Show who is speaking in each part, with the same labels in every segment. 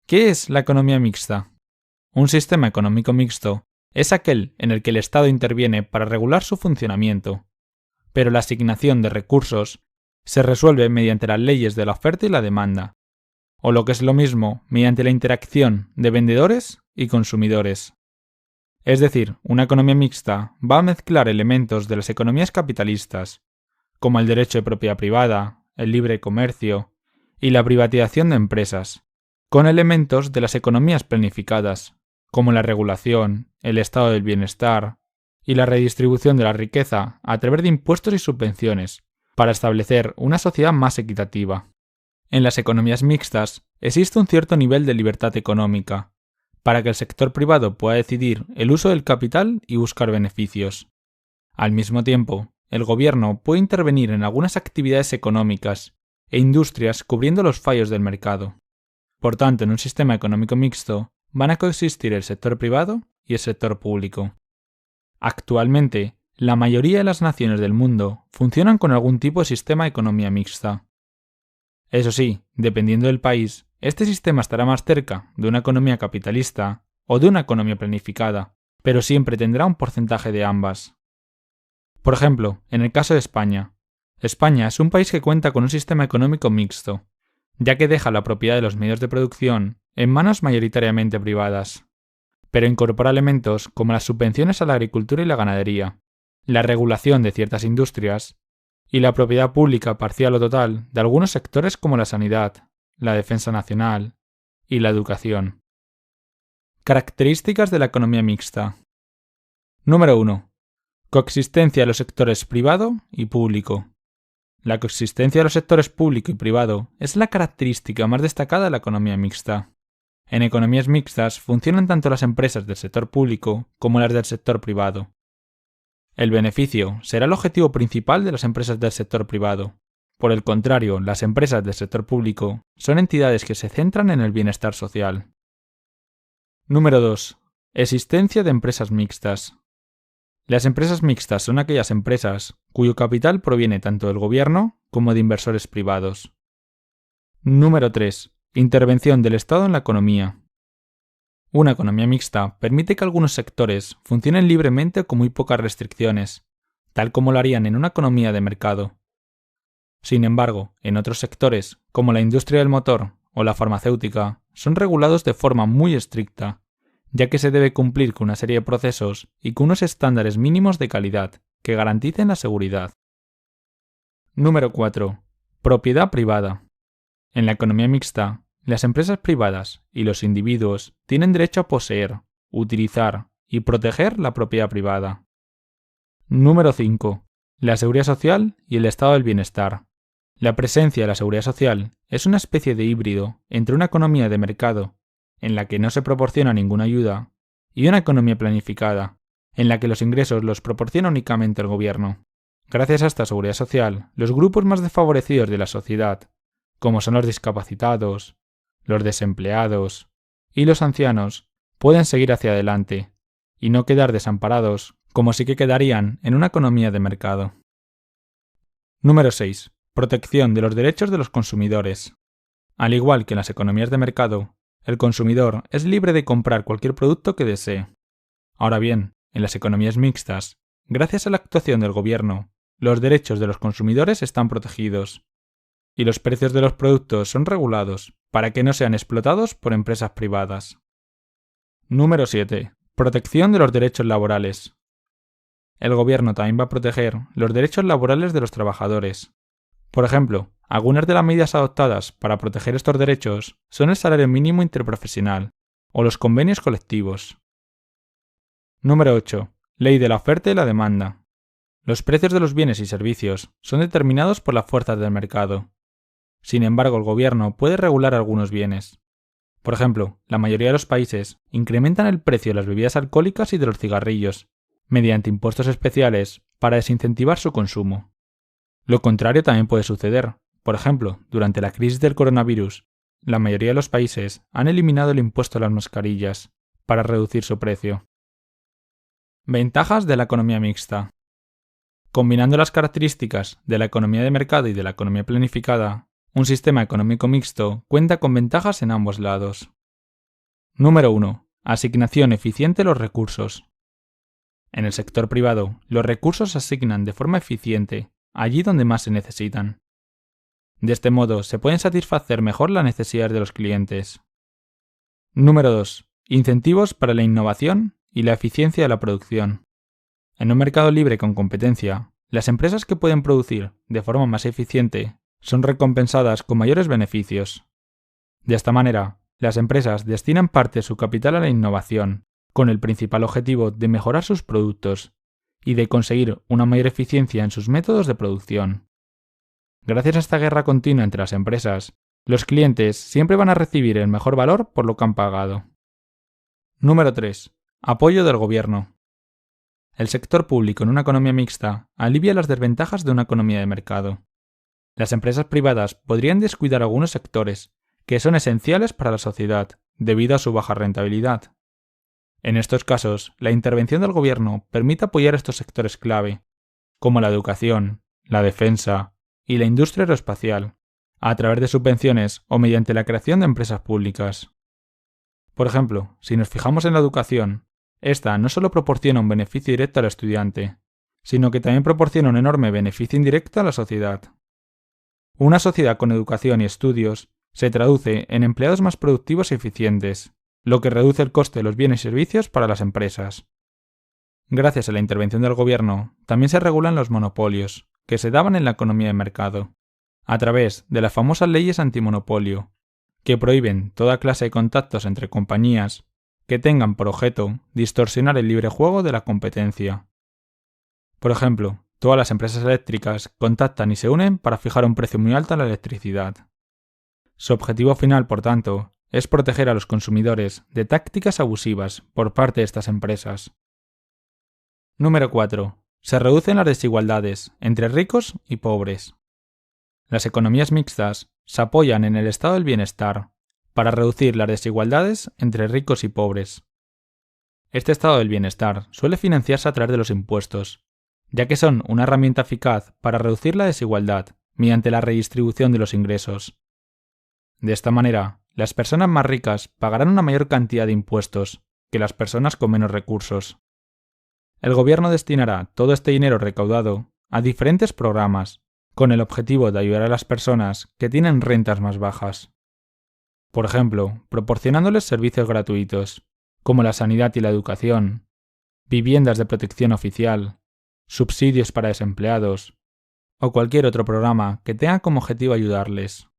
Speaker 1: ¿Qué es la economía mixta? Un sistema económico mixto es aquel en el que el Estado interviene para regular su funcionamiento, pero la asignación de recursos se resuelve mediante las leyes de la oferta y la demanda, o lo que es lo mismo, mediante la interacción de vendedores y consumidores. Es decir, una economía mixta va a mezclar elementos de las economías capitalistas, como el derecho de propiedad privada, el libre comercio y la privatización de empresas, con elementos de las economías planificadas, como la regulación, el estado del bienestar y la redistribución de la riqueza a través de impuestos y subvenciones, para establecer una sociedad más equitativa. En las economías mixtas existe un cierto nivel de libertad económica, para que el sector privado pueda decidir el uso del capital y buscar beneficios. Al mismo tiempo, el gobierno puede intervenir en algunas actividades económicas e industrias cubriendo los fallos del mercado. Por tanto, en un sistema económico mixto van a coexistir el sector privado y el sector público. Actualmente, la mayoría de las naciones del mundo funcionan con algún tipo de sistema de economía mixta. Eso sí, dependiendo del país, este sistema estará más cerca de una economía capitalista o de una economía planificada, pero siempre tendrá un porcentaje de ambas. Por ejemplo, en el caso de España, España es un país que cuenta con un sistema económico mixto, ya que deja la propiedad de los medios de producción en manos mayoritariamente privadas, pero incorpora elementos como las subvenciones a la agricultura y la ganadería, la regulación de ciertas industrias y la propiedad pública parcial o total de algunos sectores como la sanidad, la defensa nacional y la educación. Características de la economía mixta. Número 1. Coexistencia de los sectores privado y público. La coexistencia de los sectores público y privado es la característica más destacada de la economía mixta. En economías mixtas funcionan tanto las empresas del sector público como las del sector privado. El beneficio será el objetivo principal de las empresas del sector privado. Por el contrario, las empresas del sector público son entidades que se centran en el bienestar social. Número 2. Existencia de empresas mixtas. Las empresas mixtas son aquellas empresas cuyo capital proviene tanto del gobierno como de inversores privados. Número 3. Intervención del Estado en la economía. Una economía mixta permite que algunos sectores funcionen libremente con muy pocas restricciones, tal como lo harían en una economía de mercado. Sin embargo, en otros sectores, como la industria del motor o la farmacéutica, son regulados de forma muy estricta, ya que se debe cumplir con una serie de procesos y con unos estándares mínimos de calidad que garanticen la seguridad. Número 4. Propiedad privada. En la economía mixta, las empresas privadas y los individuos tienen derecho a poseer, utilizar y proteger la propiedad privada. Número 5. La seguridad social y el estado del bienestar. La presencia de la seguridad social es una especie de híbrido entre una economía de mercado, en la que no se proporciona ninguna ayuda, y una economía planificada, en la que los ingresos los proporciona únicamente el gobierno. Gracias a esta seguridad social, los grupos más desfavorecidos de la sociedad, como son los discapacitados, los desempleados y los ancianos, pueden seguir hacia adelante, y no quedar desamparados como sí que quedarían en una economía de mercado. Número 6. Protección de los derechos de los consumidores. Al igual que en las economías de mercado, el consumidor es libre de comprar cualquier producto que desee. Ahora bien, en las economías mixtas, gracias a la actuación del gobierno, los derechos de los consumidores están protegidos, y los precios de los productos son regulados para que no sean explotados por empresas privadas. Número 7. Protección de los derechos laborales. El gobierno también va a proteger los derechos laborales de los trabajadores. Por ejemplo, algunas de las medidas adoptadas para proteger estos derechos son el salario mínimo interprofesional o los convenios colectivos. Número 8. Ley de la oferta y la demanda. Los precios de los bienes y servicios son determinados por las fuerzas del mercado. Sin embargo, el gobierno puede regular algunos bienes. Por ejemplo, la mayoría de los países incrementan el precio de las bebidas alcohólicas y de los cigarrillos, mediante impuestos especiales para desincentivar su consumo. Lo contrario también puede suceder. Por ejemplo, durante la crisis del coronavirus, la mayoría de los países han eliminado el impuesto a las mascarillas para reducir su precio. Ventajas de la economía mixta. Combinando las características de la economía de mercado y de la economía planificada, un sistema económico mixto cuenta con ventajas en ambos lados. Número 1. Asignación eficiente de los recursos. En el sector privado, los recursos se asignan de forma eficiente allí donde más se necesitan. De este modo, se pueden satisfacer mejor las necesidades de los clientes. Número 2. Incentivos para la innovación y la eficiencia de la producción. En un mercado libre con competencia, las empresas que pueden producir de forma más eficiente son recompensadas con mayores beneficios. De esta manera, las empresas destinan parte de su capital a la innovación, con el principal objetivo de mejorar sus productos y de conseguir una mayor eficiencia en sus métodos de producción. Gracias a esta guerra continua entre las empresas, los clientes siempre van a recibir el mejor valor por lo que han pagado. Número 3. Apoyo del gobierno. El sector público en una economía mixta alivia las desventajas de una economía de mercado. Las empresas privadas podrían descuidar algunos sectores que son esenciales para la sociedad debido a su baja rentabilidad. En estos casos, la intervención del gobierno permite apoyar estos sectores clave, como la educación, la defensa y la industria aeroespacial, a través de subvenciones o mediante la creación de empresas públicas. Por ejemplo, si nos fijamos en la educación, esta no solo proporciona un beneficio directo al estudiante, sino que también proporciona un enorme beneficio indirecto a la sociedad. Una sociedad con educación y estudios se traduce en empleados más productivos y eficientes, lo que reduce el coste de los bienes y servicios para las empresas. Gracias a la intervención del gobierno, también se regulan los monopolios, que se daban en la economía de mercado, a través de las famosas leyes antimonopolio, que prohíben toda clase de contactos entre compañías que tengan por objeto distorsionar el libre juego de la competencia. Por ejemplo, todas las empresas eléctricas contactan y se unen para fijar un precio muy alto a la electricidad. Su objetivo final, por tanto, es proteger a los consumidores de tácticas abusivas por parte de estas empresas. Número 4. Se reducen las desigualdades entre ricos y pobres. Las economías mixtas se apoyan en el estado del bienestar para reducir las desigualdades entre ricos y pobres. Este estado del bienestar suele financiarse a través de los impuestos, ya que son una herramienta eficaz para reducir la desigualdad mediante la redistribución de los ingresos. De esta manera, las personas más ricas pagarán una mayor cantidad de impuestos que las personas con menos recursos. El gobierno destinará todo este dinero recaudado a diferentes programas, con el objetivo de ayudar a las personas que tienen rentas más bajas. Por ejemplo, proporcionándoles servicios gratuitos, como la sanidad y la educación, viviendas de protección oficial, subsidios para desempleados, o cualquier otro programa que tenga como objetivo ayudarles.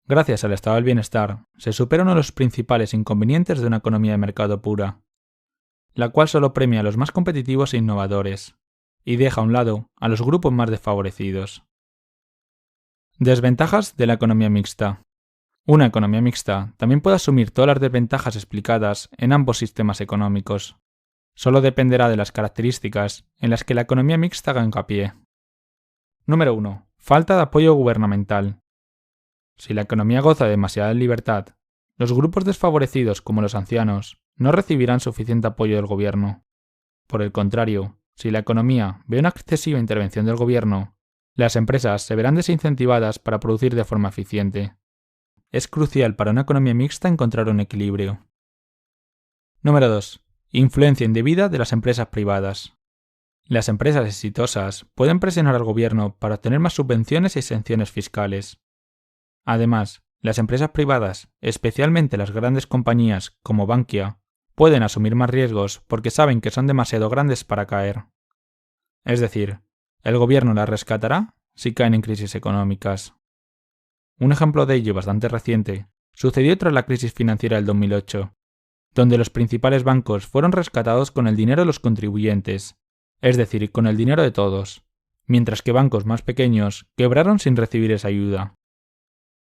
Speaker 1: Gracias al estado del bienestar, se supera uno de los principales inconvenientes de una economía de mercado pura, la cual solo premia a los más competitivos e innovadores, y deja a un lado a los grupos más desfavorecidos. Desventajas de la economía mixta. Una economía mixta también puede asumir todas las desventajas explicadas en ambos sistemas económicos. Solo dependerá de las características en las que la economía mixta haga hincapié. Número 1. Falta de apoyo gubernamental. Si la economía goza de demasiada libertad, los grupos desfavorecidos como los ancianos no recibirán suficiente apoyo del gobierno. Por el contrario, si la economía ve una excesiva intervención del gobierno, las empresas se verán desincentivadas para producir de forma eficiente. Es crucial para una economía mixta encontrar un equilibrio. Número 2. Influencia indebida de las empresas privadas. Las empresas exitosas pueden presionar al gobierno para obtener más subvenciones y exenciones fiscales. Además, las empresas privadas, especialmente las grandes compañías como Bankia, pueden asumir más riesgos porque saben que son demasiado grandes para caer. Es decir, el gobierno las rescatará si caen en crisis económicas. Un ejemplo de ello bastante reciente sucedió tras la crisis financiera del 2008, donde los principales bancos fueron rescatados con el dinero de los contribuyentes, es decir, con el dinero de todos, mientras que bancos más pequeños quebraron sin recibir esa ayuda.